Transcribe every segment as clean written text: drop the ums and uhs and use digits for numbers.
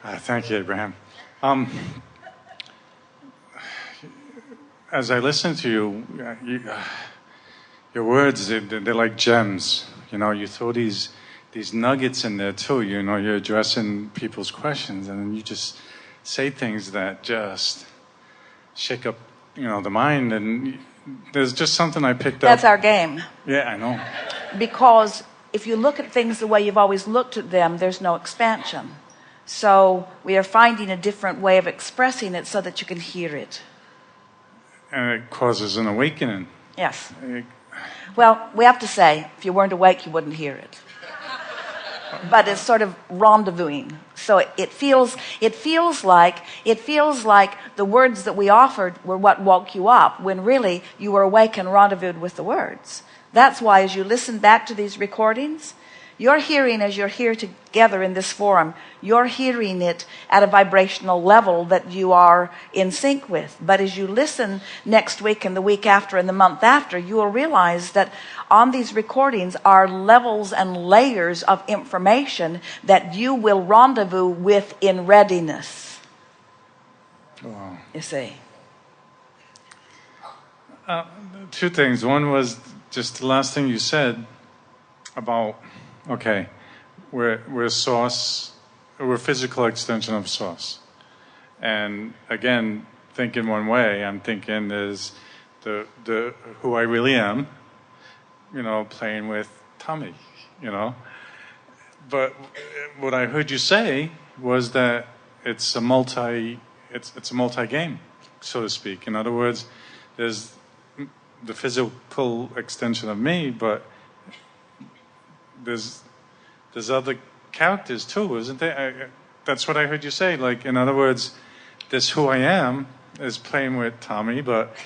Thank you, Abraham. As I listen to your words, they're like gems. You know, you throw these nuggets in there too. You know, you're addressing people's questions, and you just say things that just shake up, the mind. And there's just something I picked up. That's our game. Yeah, I know. Because if you look at things the way you've always looked at them, there's no expansion. So we are finding a different way of expressing it so that you can hear it. And it causes an awakening. Yes. Well, we have to say, if you weren't awake, you wouldn't hear it. But it's sort of rendezvousing. So it feels like the words that we offered were what woke you up, when really you were awake and rendezvoused with the words. That's why as you listen back to these recordings, you're hearing, as you're here together in this forum, you're hearing it at a vibrational level that you are in sync with. But as you listen next week and the week after and the month after, you will realize that on these recordings are levels and layers of information that you will rendezvous with in readiness. Wow. You see. Two things. One was just the last thing you said about, okay, we're source, we're a physical extension of source. And again, thinking one way, I'm thinking is the who I really am, playing with Tommy, But what I heard you say was that it's a multi game, so to speak. In other words, there's the physical extension of me, but there's other characters too, isn't there? That's what I heard you say. Like, in other words, this who I am is playing with Tommy, but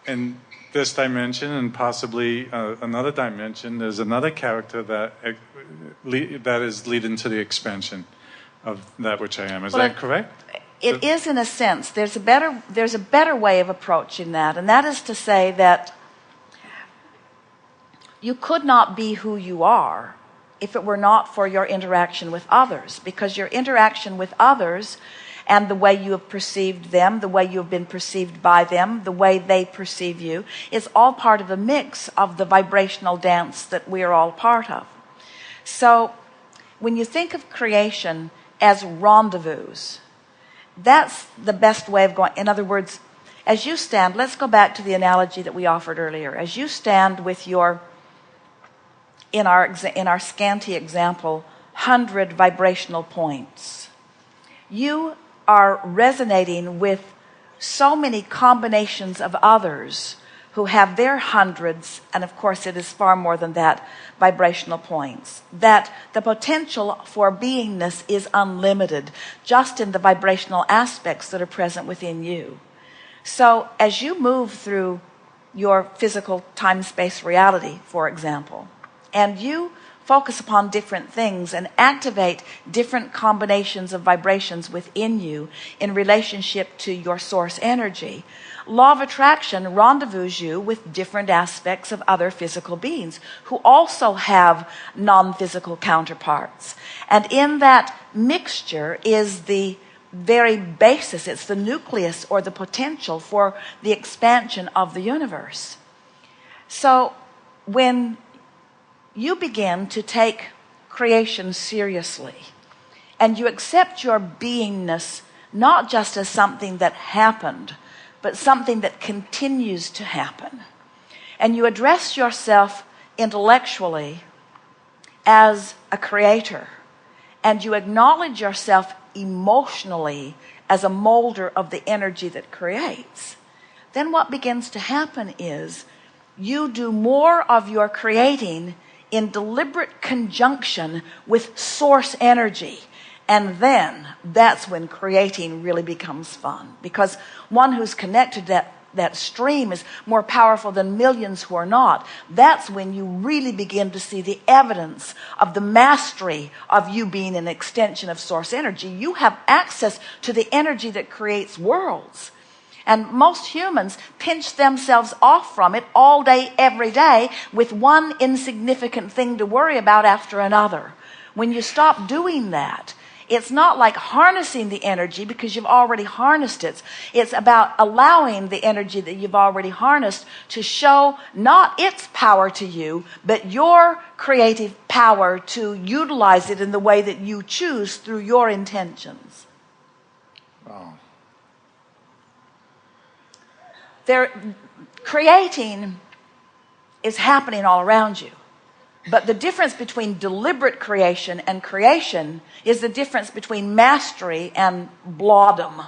in this dimension and possibly another dimension, there's another character that is leading to the expansion of that which I am. Is that correct? It is, in a sense. There's a better way of approaching that, and that is to say that you could not be who you are if it were not for your interaction with others, because your interaction with others and the way you have perceived them, the way you have been perceived by them, the way they perceive you, is all part of a mix of the vibrational dance that we are all part of. So when you think of creation as rendezvous, that's the best way of going. In other words, as you stand, let's go back to the analogy that we offered earlier. As you stand with your, in our scanty example, 100 vibrational points, you are resonating with so many combinations of others who have their hundreds, and of course it is far more than that, vibrational points, that the potential for beingness is unlimited just in the vibrational aspects that are present within you. So as you move through your physical time-space reality, for example, and you focus upon different things and activate different combinations of vibrations within you in relationship to your source energy, law of attraction rendezvous you with different aspects of other physical beings who also have non-physical counterparts. And in that mixture is the very basis, it's the nucleus or the potential for the expansion of the universe. So when you begin to take creation seriously and you accept your beingness not just as something that happened, but something that continues to happen, and you address yourself intellectually as a creator, and you acknowledge yourself emotionally as a molder of the energy that creates, then what begins to happen is you do more of your creating in deliberate conjunction with source energy. And then that's when creating really becomes fun, because one who's connected to that stream is more powerful than millions who are not. That's when you really begin to see the evidence of the mastery of you being an extension of source energy. You have access to the energy that creates worlds. And most humans pinch themselves off from it all day, every day, with one insignificant thing to worry about after another. When you stop doing that, it's not like harnessing the energy because you've already harnessed it. It's about allowing the energy that you've already harnessed to show not its power to you, but your creative power to utilize it in the way that you choose through your intentions. Wow. Creating is happening all around you. But the difference between deliberate creation and creation is the difference between mastery and blawdom.